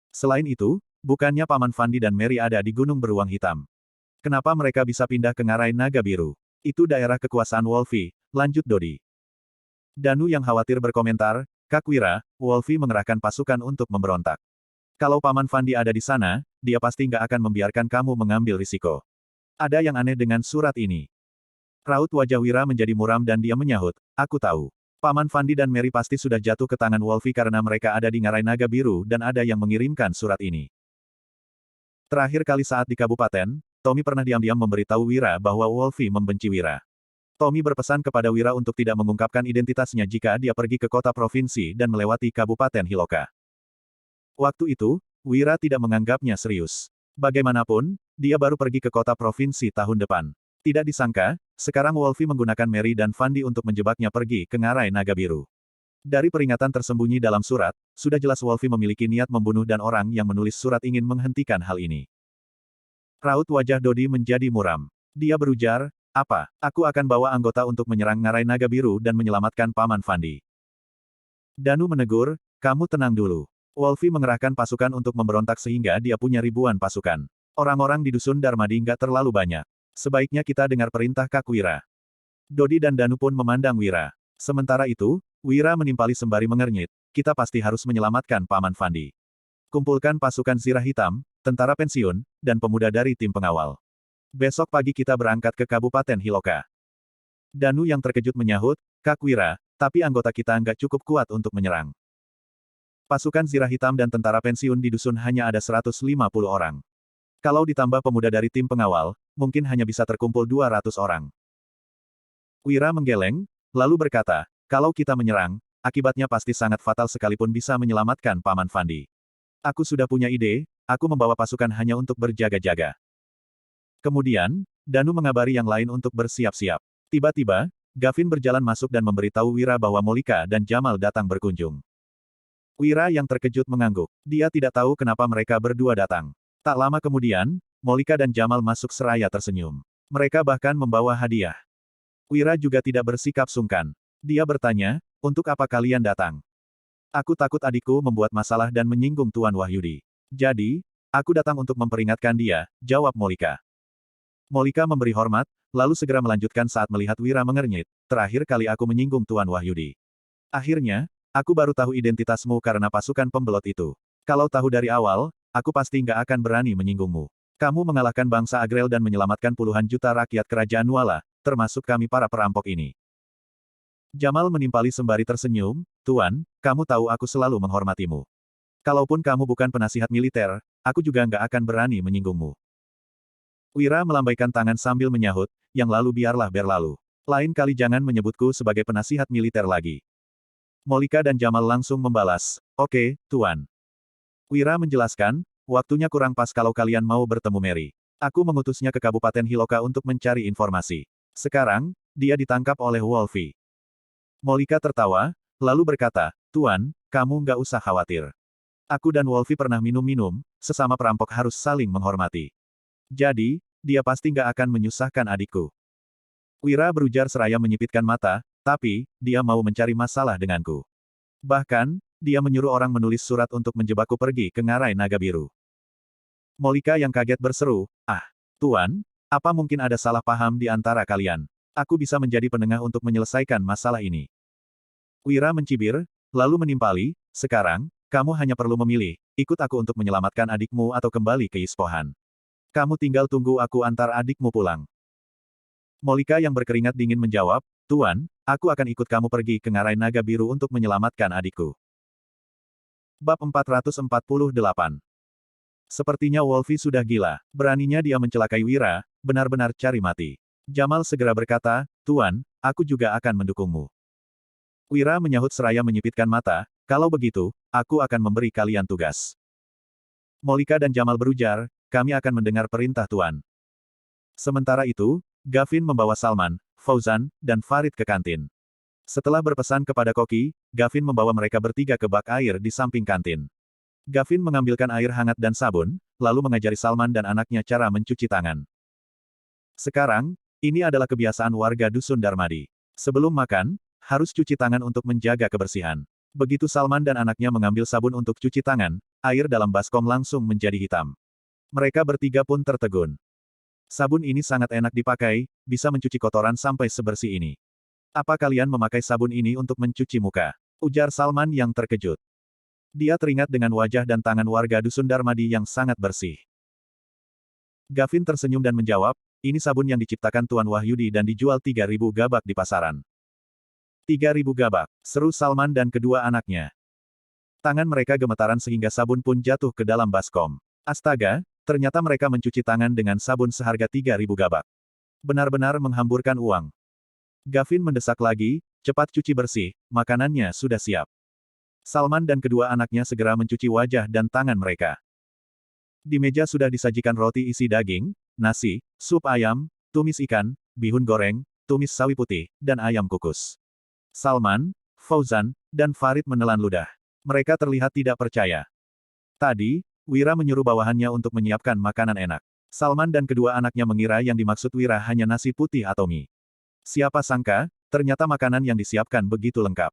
Selain itu, bukannya Paman Fandi dan Mary ada di Gunung Beruang Hitam? Kenapa mereka bisa pindah ke Ngarai Naga Biru? Itu daerah kekuasaan Wolfi," lanjut Dodi. Danu yang khawatir berkomentar, "Kak Wira, Wolfi mengerahkan pasukan untuk memberontak. Kalau Paman Fandi ada di sana, dia pasti nggak akan membiarkan kamu mengambil risiko. Ada yang aneh dengan surat ini." Raut wajah Wira menjadi muram dan dia menyahut, "Aku tahu. Paman Fandi dan Mary pasti sudah jatuh ke tangan Wolfi karena mereka ada di Ngarai Naga Biru dan ada yang mengirimkan surat ini." Terakhir kali saat di kabupaten, Tommy pernah diam-diam memberitahu Wira bahwa Wolfi membenci Wira. Tommy berpesan kepada Wira untuk tidak mengungkapkan identitasnya jika dia pergi ke kota provinsi dan melewati Kabupaten Hiloka. Waktu itu, Wira tidak menganggapnya serius. Bagaimanapun, dia baru pergi ke kota provinsi tahun depan. Tidak disangka, sekarang Wolfi menggunakan Mary dan Fandi untuk menjebaknya pergi ke Ngarai Naga Biru. Dari peringatan tersembunyi dalam surat, sudah jelas Wolfi memiliki niat membunuh dan orang yang menulis surat ingin menghentikan hal ini. Raut wajah Dodi menjadi muram. Dia berujar, "Apa? Aku akan bawa anggota untuk menyerang Ngarai Naga Biru dan menyelamatkan Paman Fandi." Danu menegur, "Kamu tenang dulu. Wolfi mengerahkan pasukan untuk memberontak sehingga dia punya ribuan pasukan. Orang-orang di Dusun Darmadi nggak terlalu banyak. Sebaiknya kita dengar perintah Kak Wira." Dodi dan Danu pun memandang Wira. Sementara itu, Wira menimpali sembari mengernyit, "Kita pasti harus menyelamatkan Paman Fandi. Kumpulkan pasukan Zirah Hitam, tentara pensiun, dan pemuda dari tim pengawal. Besok pagi kita berangkat ke Kabupaten Hiloka." Danu yang terkejut menyahut, "Kak Wira, Tapi anggota kita nggak cukup kuat untuk menyerang. Pasukan zirah hitam dan tentara pensiun di dusun hanya ada 150 orang. Kalau ditambah pemuda dari tim pengawal, mungkin hanya bisa terkumpul 200 orang. Wira menggeleng, lalu berkata, kalau kita menyerang, akibatnya pasti sangat fatal sekalipun bisa menyelamatkan Paman Fandi. Aku sudah punya ide, aku membawa pasukan hanya untuk berjaga-jaga. Kemudian, Danu mengabari yang lain untuk bersiap-siap. Tiba-tiba, Gavin berjalan masuk dan memberitahu Wira bahwa Molika dan Jamal datang berkunjung. Wira yang terkejut mengangguk. Dia tidak tahu kenapa mereka berdua datang. Tak lama kemudian, Molika dan Jamal masuk seraya tersenyum. Mereka bahkan membawa hadiah. Wira juga tidak bersikap sungkan. Dia bertanya, untuk apa kalian datang? Aku takut adikku membuat masalah dan menyinggung Tuan Wahyudi. Jadi, aku datang untuk memperingatkan dia, jawab Molika. Molika memberi hormat, lalu segera melanjutkan saat melihat Wira mengernyit. Terakhir kali aku menyinggung Tuan Wahyudi. Akhirnya, aku baru tahu identitasmu karena pasukan pembelot itu. Kalau tahu dari awal, aku pasti nggak akan berani menyinggungmu. Kamu mengalahkan bangsa Agrel dan menyelamatkan puluhan juta rakyat kerajaan Nuala, termasuk kami para perampok ini. Jamal menimpali sembari tersenyum, Tuan, kamu tahu aku selalu menghormatimu. Kalaupun kamu bukan penasihat militer, aku juga nggak akan berani menyinggungmu. Wira melambaikan tangan sambil menyahut, yang lalu biarlah berlalu. Lain kali jangan menyebutku sebagai penasihat militer lagi. Molika dan Jamal langsung membalas, oke, Tuan. Wira menjelaskan, waktunya kurang pas kalau kalian mau bertemu Mary. Aku mengutusnya ke Kabupaten Hiloka untuk mencari informasi. Sekarang, dia ditangkap oleh Wolfie. Molika tertawa, lalu berkata, Tuan, kamu nggak usah khawatir. Aku dan Wolfie pernah minum-minum, sesama perampok harus saling menghormati. Jadi, dia pasti nggak akan menyusahkan adikku. Wira berujar seraya menyipitkan mata, tapi, dia mau mencari masalah denganku. Bahkan, dia menyuruh orang menulis surat untuk menjebakku pergi ke Ngarai Naga Biru. Molika yang kaget berseru, Tuan, apa mungkin ada salah paham di antara kalian? Aku bisa menjadi penengah untuk menyelesaikan masalah ini. Wira mencibir, lalu menimpali, sekarang, kamu hanya perlu memilih, ikut aku untuk menyelamatkan adikmu atau kembali ke Ispohan. Kamu tinggal tunggu aku antar adikmu pulang. Molika yang berkeringat dingin menjawab, Tuan, aku akan ikut kamu pergi ke Ngarai Naga Biru untuk menyelamatkan adikku. Bab 448. Sepertinya Wolfie sudah gila. Beraninya dia mencelakai Wira, benar-benar cari mati. Jamal segera berkata, Tuan, aku juga akan mendukungmu. Wira menyahut seraya menyipitkan mata, kalau begitu, aku akan memberi kalian tugas. Molika dan Jamal berujar, kami akan mendengar perintah Tuan. Sementara itu, Gavin membawa Salman, Fauzan, dan Farid ke kantin. Setelah berpesan kepada koki, Gavin membawa mereka bertiga ke bak air di samping kantin. Gavin mengambilkan air hangat dan sabun, lalu mengajari Salman dan anaknya cara mencuci tangan. Sekarang, ini adalah kebiasaan warga Dusun Darmadi. Sebelum makan, harus cuci tangan untuk menjaga kebersihan. Begitu Salman dan anaknya mengambil sabun untuk cuci tangan, air dalam baskom langsung menjadi hitam. Mereka bertiga pun tertegun. Sabun ini sangat enak dipakai, bisa mencuci kotoran sampai sebersih ini. Apa kalian memakai sabun ini untuk mencuci muka? Ujar Salman yang terkejut. Dia teringat dengan wajah dan tangan warga Dusun Darmadi yang sangat bersih. Gavin tersenyum dan menjawab, ini sabun yang diciptakan Tuan Wahyudi dan dijual 3.000 gabak di pasaran. 3.000 gabak, seru Salman dan kedua anaknya. Tangan mereka gemetaran sehingga sabun pun jatuh ke dalam baskom. Astaga, ternyata mereka mencuci tangan dengan sabun seharga 3.000 gabak. Benar-benar menghamburkan uang. Gavin mendesak lagi, cepat cuci bersih, makanannya sudah siap. Salman dan kedua anaknya segera mencuci wajah dan tangan mereka. Di meja sudah disajikan roti isi daging, nasi, sup ayam, tumis ikan, bihun goreng, tumis sawi putih, dan ayam kukus. Salman, Fauzan, dan Farid menelan ludah. Mereka terlihat tidak percaya. Tadi, Wira menyuruh bawahannya untuk menyiapkan makanan enak. Salman dan kedua anaknya mengira yang dimaksud Wira hanya nasi putih atau mie. Siapa sangka, ternyata makanan yang disiapkan begitu lengkap.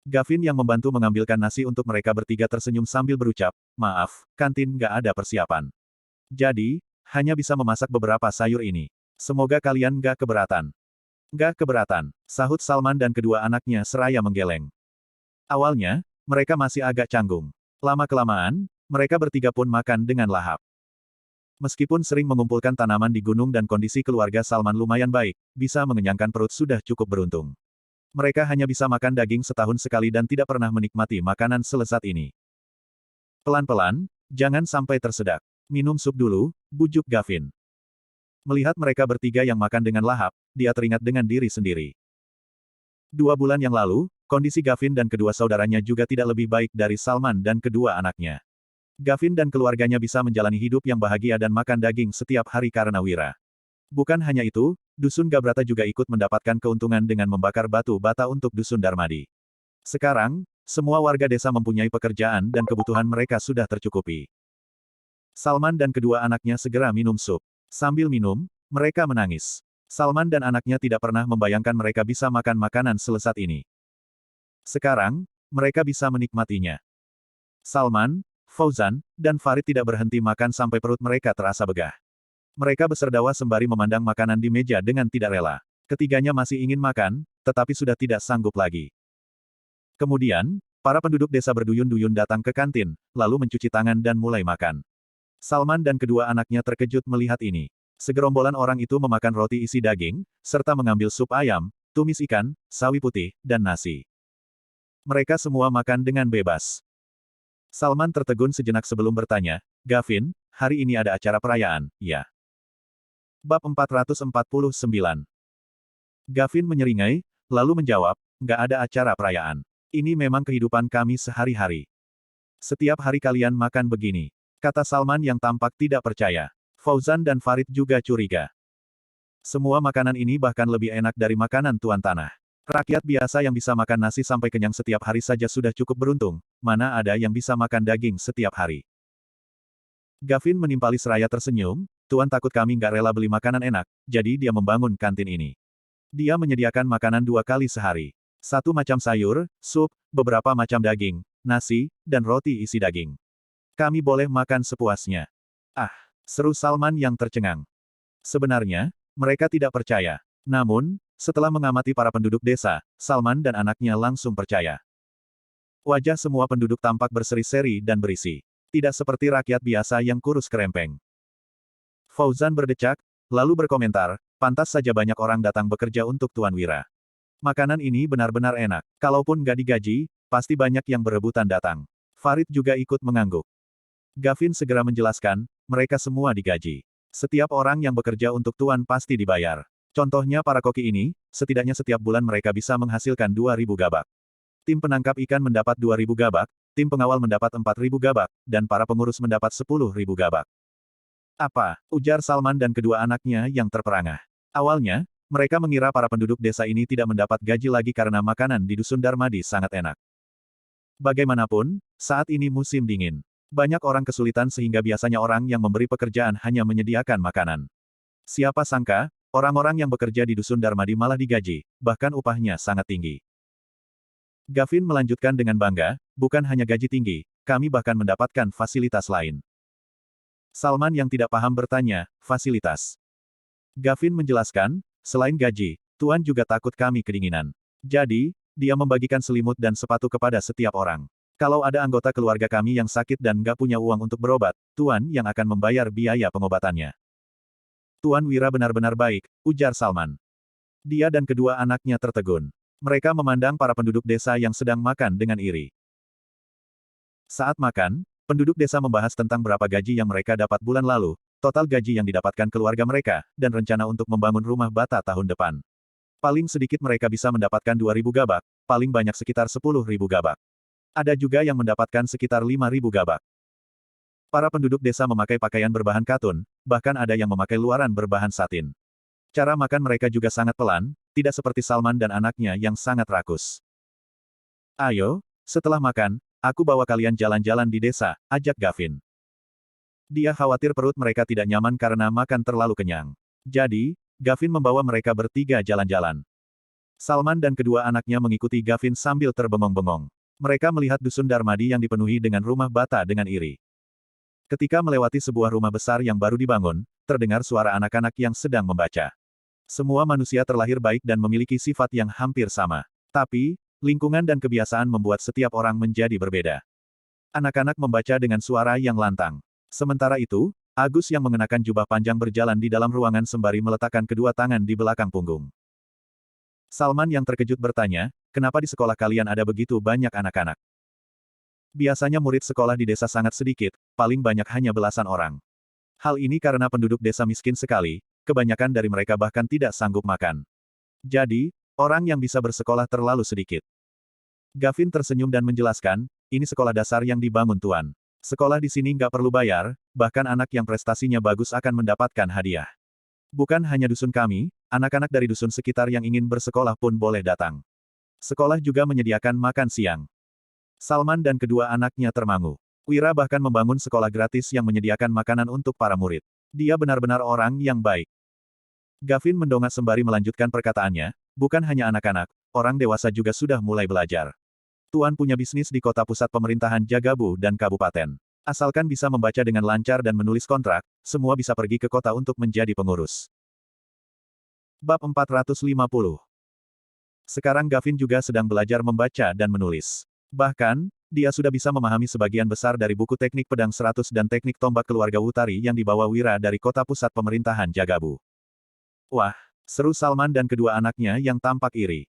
Gavin yang membantu mengambilkan nasi untuk mereka bertiga tersenyum sambil berucap, maaf, kantin nggak ada persiapan. Jadi, hanya bisa memasak beberapa sayur ini. Semoga kalian nggak keberatan. Nggak keberatan, sahut Salman dan kedua anaknya seraya menggeleng. Awalnya, mereka masih agak canggung. Lama-kelamaan, mereka bertiga pun makan dengan lahap. Meskipun sering mengumpulkan tanaman di gunung dan kondisi keluarga Salman lumayan baik, bisa mengenyangkan perut sudah cukup beruntung. Mereka hanya bisa makan daging setahun sekali dan tidak pernah menikmati makanan selezat ini. Pelan-pelan, jangan sampai tersedak. Minum sup dulu, bujuk Gavin. Melihat mereka bertiga yang makan dengan lahap, dia teringat dengan diri sendiri. 2 bulan yang lalu, kondisi Gavin dan kedua saudaranya juga tidak lebih baik dari Salman dan kedua anaknya. Gavin dan keluarganya bisa menjalani hidup yang bahagia dan makan daging setiap hari karena Wira. Bukan hanya itu, Dusun Gabrata juga ikut mendapatkan keuntungan dengan membakar batu bata untuk Dusun Darmadi. Sekarang, semua warga desa mempunyai pekerjaan dan kebutuhan mereka sudah tercukupi. Salman dan kedua anaknya segera minum sup. Sambil minum, mereka menangis. Salman dan anaknya tidak pernah membayangkan mereka bisa makan makanan selezat ini. Sekarang, mereka bisa menikmatinya. Salman, Fauzan, dan Farid tidak berhenti makan sampai perut mereka terasa begah. Mereka berserdawa sembari memandang makanan di meja dengan tidak rela. Ketiganya masih ingin makan, tetapi sudah tidak sanggup lagi. Kemudian, para penduduk desa berduyun-duyun datang ke kantin, lalu mencuci tangan dan mulai makan. Salman dan kedua anaknya terkejut melihat ini. Segerombolan orang itu memakan roti isi daging, serta mengambil sup ayam, tumis ikan, sawi putih, dan nasi. Mereka semua makan dengan bebas. Salman tertegun sejenak sebelum bertanya, Gavin, hari ini ada acara perayaan, ya? Bab 449. Gavin menyeringai, lalu menjawab, nggak ada acara perayaan. Ini memang kehidupan kami sehari-hari. Setiap hari kalian makan begini, kata Salman yang tampak tidak percaya. Fauzan dan Farid juga curiga. Semua makanan ini bahkan lebih enak dari makanan Tuan Tanah. Rakyat biasa yang bisa makan nasi sampai kenyang setiap hari saja sudah cukup beruntung, mana ada yang bisa makan daging setiap hari. Gavin menimpali seraya tersenyum, Tuan takut kami nggak rela beli makanan enak, jadi dia membangun kantin ini. Dia menyediakan makanan 2 kali sehari. 1 macam sayur, sup, beberapa macam daging, nasi, dan roti isi daging. Kami boleh makan sepuasnya. Ah, seru Salman yang tercengang. Sebenarnya, mereka tidak percaya. Namun, setelah mengamati para penduduk desa, Salman dan anaknya langsung percaya. Wajah semua penduduk tampak berseri-seri dan berisi. Tidak seperti rakyat biasa yang kurus kerempeng. Fauzan berdecak, lalu berkomentar, pantas saja banyak orang datang bekerja untuk Tuan Wira. Makanan ini benar-benar enak. Kalaupun nggak digaji, pasti banyak yang berebutan datang. Farid juga ikut mengangguk. Gavin segera menjelaskan, mereka semua digaji. Setiap orang yang bekerja untuk Tuan pasti dibayar. Contohnya para koki ini, setidaknya setiap bulan mereka bisa menghasilkan 2.000 gabak. Tim penangkap ikan mendapat 2.000 gabak, tim pengawal mendapat 4.000 gabak, dan para pengurus mendapat 10.000 gabak. Apa? Ujar Salman dan kedua anaknya yang terperangah. Awalnya, mereka mengira para penduduk desa ini tidak mendapat gaji lagi karena makanan di Dusun Darmadi sangat enak. Bagaimanapun, saat ini musim dingin. Banyak orang kesulitan sehingga biasanya orang yang memberi pekerjaan hanya menyediakan makanan. Siapa sangka, orang-orang yang bekerja di Dusun Darmadi malah digaji, bahkan upahnya sangat tinggi. Gavin melanjutkan dengan bangga, bukan hanya gaji tinggi, kami bahkan mendapatkan fasilitas lain. Salman yang tidak paham bertanya, fasilitas. Gavin menjelaskan, selain gaji, Tuan juga takut kami kedinginan. Jadi, dia membagikan selimut dan sepatu kepada setiap orang. Kalau ada anggota keluarga kami yang sakit dan nggak punya uang untuk berobat, Tuan yang akan membayar biaya pengobatannya. Tuan Wira benar-benar baik, ujar Salman. Dia dan kedua anaknya tertegun. Mereka memandang para penduduk desa yang sedang makan dengan iri. Saat makan, penduduk desa membahas tentang berapa gaji yang mereka dapat bulan lalu, total gaji yang didapatkan keluarga mereka, dan rencana untuk membangun rumah bata tahun depan. Paling sedikit mereka bisa mendapatkan 2.000 gabak, paling banyak sekitar 10.000 gabak. Ada juga yang mendapatkan sekitar 5.000 gabak. Para penduduk desa memakai pakaian berbahan katun, bahkan ada yang memakai luaran berbahan satin. Cara makan mereka juga sangat pelan, tidak seperti Salman dan anaknya yang sangat rakus. Ayo, setelah makan, aku bawa kalian jalan-jalan di desa, ajak Gavin. Dia khawatir perut mereka tidak nyaman karena makan terlalu kenyang. Jadi, Gavin membawa mereka bertiga jalan-jalan. Salman dan kedua anaknya mengikuti Gavin sambil terbengong-bengong. Mereka melihat Dusun Darmadi yang dipenuhi dengan rumah bata dengan iri. Ketika melewati sebuah rumah besar yang baru dibangun, terdengar suara anak-anak yang sedang membaca. Semua manusia terlahir baik dan memiliki sifat yang hampir sama. Tapi, lingkungan dan kebiasaan membuat setiap orang menjadi berbeda. Anak-anak membaca dengan suara yang lantang. Sementara itu, Agus yang mengenakan jubah panjang berjalan di dalam ruangan sembari meletakkan kedua tangan di belakang punggung. Salman yang terkejut bertanya, kenapa di sekolah kalian ada begitu banyak anak-anak? Biasanya murid sekolah di desa sangat sedikit, paling banyak hanya belasan orang. Hal ini karena penduduk desa miskin sekali, kebanyakan dari mereka bahkan tidak sanggup makan. Jadi, orang yang bisa bersekolah terlalu sedikit. Gavin tersenyum dan menjelaskan, ini sekolah dasar yang dibangun Tuan. Sekolah di sini nggak perlu bayar, bahkan anak yang prestasinya bagus akan mendapatkan hadiah. Bukan hanya dusun kami, anak-anak dari dusun sekitar yang ingin bersekolah pun boleh datang. Sekolah juga menyediakan makan siang. Salman dan kedua anaknya termangu. Wira bahkan membangun sekolah gratis yang menyediakan makanan untuk para murid. Dia benar-benar orang yang baik. Gavin mendongak sembari melanjutkan perkataannya, bukan hanya anak-anak, orang dewasa juga sudah mulai belajar. Tuan punya bisnis di kota pusat pemerintahan Jagabu dan kabupaten. Asalkan bisa membaca dengan lancar dan menulis kontrak, semua bisa pergi ke kota untuk menjadi pengurus. Bab 450. Sekarang Gavin juga sedang belajar membaca dan menulis. Bahkan, dia sudah bisa memahami sebagian besar dari buku teknik pedang 100 dan teknik tombak keluarga Wutari yang dibawa Wira dari kota pusat pemerintahan Jagabu. Wah, seru Salman dan kedua anaknya yang tampak iri.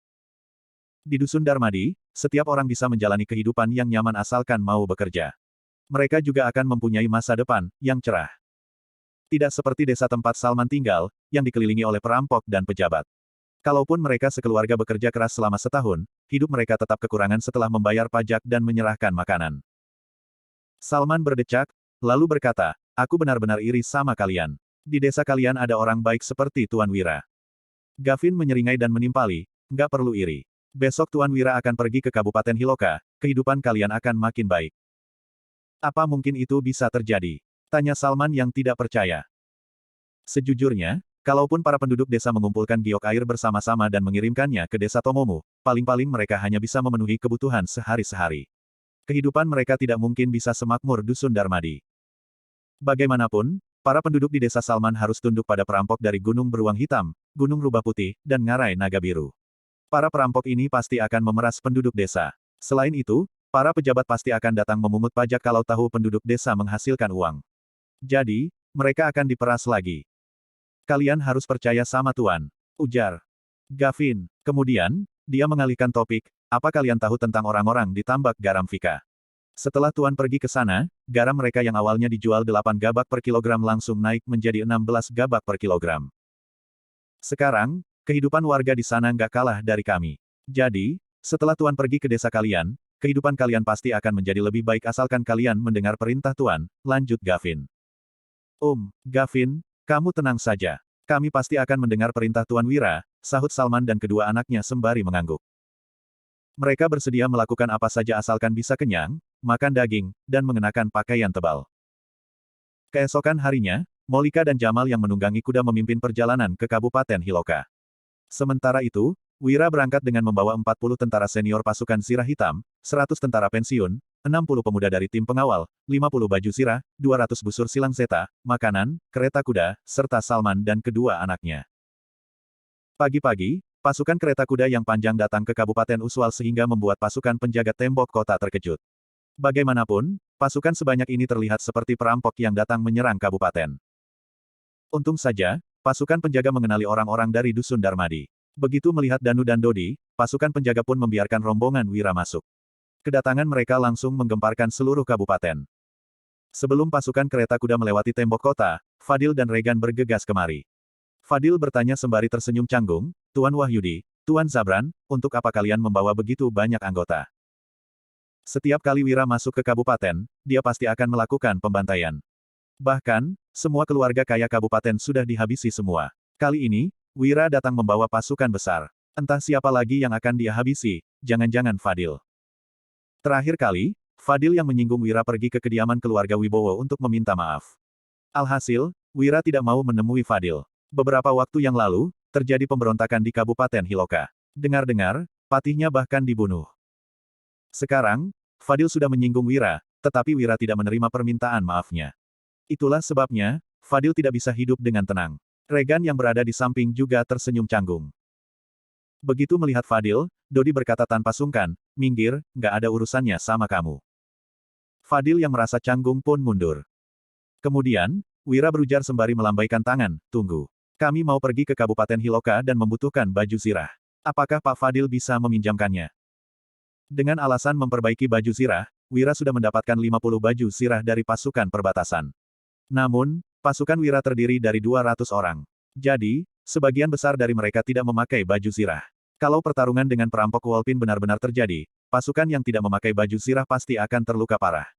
Di Dusun Darmadi, setiap orang bisa menjalani kehidupan yang nyaman asalkan mau bekerja. Mereka juga akan mempunyai masa depan yang cerah. Tidak seperti desa tempat Salman tinggal, yang dikelilingi oleh perampok dan pejabat. Kalaupun mereka sekeluarga bekerja keras selama setahun, hidup mereka tetap kekurangan setelah membayar pajak dan menyerahkan makanan. Salman berdecak, lalu berkata, aku benar-benar iri sama kalian. Di desa kalian ada orang baik seperti Tuan Wira. Gavin menyeringai dan menimpali, nggak perlu iri. Besok Tuan Wira akan pergi ke Kabupaten Hiloka, kehidupan kalian akan makin baik. Apa mungkin itu bisa terjadi? Tanya Salman yang tidak percaya. Sejujurnya, kalaupun para penduduk desa mengumpulkan giok air bersama-sama dan mengirimkannya ke desa Tomomu, paling-paling mereka hanya bisa memenuhi kebutuhan sehari-hari. Kehidupan mereka tidak mungkin bisa semakmur Dusun Darmadi. Bagaimanapun, para penduduk di desa Salman harus tunduk pada perampok dari Gunung Beruang Hitam, Gunung Rubah Putih, dan Ngarai Naga Biru. Para perampok ini pasti akan memeras penduduk desa. Selain itu, para pejabat pasti akan datang memungut pajak kalau tahu penduduk desa menghasilkan uang. Jadi, mereka akan diperas lagi. Kalian harus percaya sama Tuan, ujar Gavin. Kemudian, dia mengalihkan topik, apa kalian tahu tentang orang-orang di tambak garam Vika? Setelah Tuan pergi ke sana, garam mereka yang awalnya dijual 8 gabak per kilogram langsung naik menjadi 16 gabak per kilogram. Sekarang, kehidupan warga di sana nggak kalah dari kami. Jadi, setelah Tuan pergi ke desa kalian, kehidupan kalian pasti akan menjadi lebih baik asalkan kalian mendengar perintah Tuan, lanjut Gavin. Gavin, kamu tenang saja. Kami pasti akan mendengar perintah Tuan Wira, sahut Salman dan kedua anaknya sembari mengangguk. Mereka bersedia melakukan apa saja asalkan bisa kenyang, makan daging, dan mengenakan pakaian tebal. Keesokan harinya, Molika dan Jamal yang menunggangi kuda memimpin perjalanan ke Kabupaten Hiloka. Sementara itu, Wira berangkat dengan membawa 40 tentara senior pasukan Zirah Hitam, 100 tentara pensiun, 60 pemuda dari tim pengawal, 50 baju zirah, 200 busur silang zeta, makanan, kereta kuda, serta Salman dan kedua anaknya. Pagi-pagi, pasukan kereta kuda yang panjang datang ke Kabupaten Uswal sehingga membuat pasukan penjaga tembok kota terkejut. Bagaimanapun, pasukan sebanyak ini terlihat seperti perampok yang datang menyerang kabupaten. Untung saja, pasukan penjaga mengenali orang-orang dari Dusun Darmadi. Begitu melihat Danu dan Dodi, pasukan penjaga pun membiarkan rombongan Wira masuk. Kedatangan mereka langsung menggemparkan seluruh kabupaten. Sebelum pasukan kereta kuda melewati tembok kota, Fadil dan Regan bergegas kemari. Fadil bertanya sembari tersenyum canggung, Tuan Wahyudi, Tuan Zabran, untuk apa kalian membawa begitu banyak anggota? Setiap kali Wira masuk ke kabupaten, dia pasti akan melakukan pembantaian. Bahkan, semua keluarga kaya kabupaten sudah dihabisi semua. Kali ini, Wira datang membawa pasukan besar. Entah siapa lagi yang akan dia habisi, jangan-jangan Fadil. Terakhir kali, Fadil yang menyinggung Wira pergi ke kediaman keluarga Wibowo untuk meminta maaf. Alhasil, Wira tidak mau menemui Fadil. Beberapa waktu yang lalu, terjadi pemberontakan di Kabupaten Hiloka. Dengar-dengar, patihnya bahkan dibunuh. Sekarang, Fadil sudah menyinggung Wira, tetapi Wira tidak menerima permintaan maafnya. Itulah sebabnya, Fadil tidak bisa hidup dengan tenang. Regan yang berada di samping juga tersenyum canggung. Begitu melihat Fadil, Dodi berkata tanpa sungkan, minggir, nggak ada urusannya sama kamu. Fadil yang merasa canggung pun mundur. Kemudian, Wira berujar sembari melambaikan tangan, tunggu. Kami mau pergi ke Kabupaten Hiloka dan membutuhkan baju zirah. Apakah Pak Fadil bisa meminjamkannya? Dengan alasan memperbaiki baju zirah, Wira sudah mendapatkan 50 baju zirah dari pasukan perbatasan. Namun, pasukan Wira terdiri dari 200 orang. Jadi, sebagian besar dari mereka tidak memakai baju zirah. Kalau pertarungan dengan perampok Wolpin benar-benar terjadi, pasukan yang tidak memakai baju zirah pasti akan terluka parah.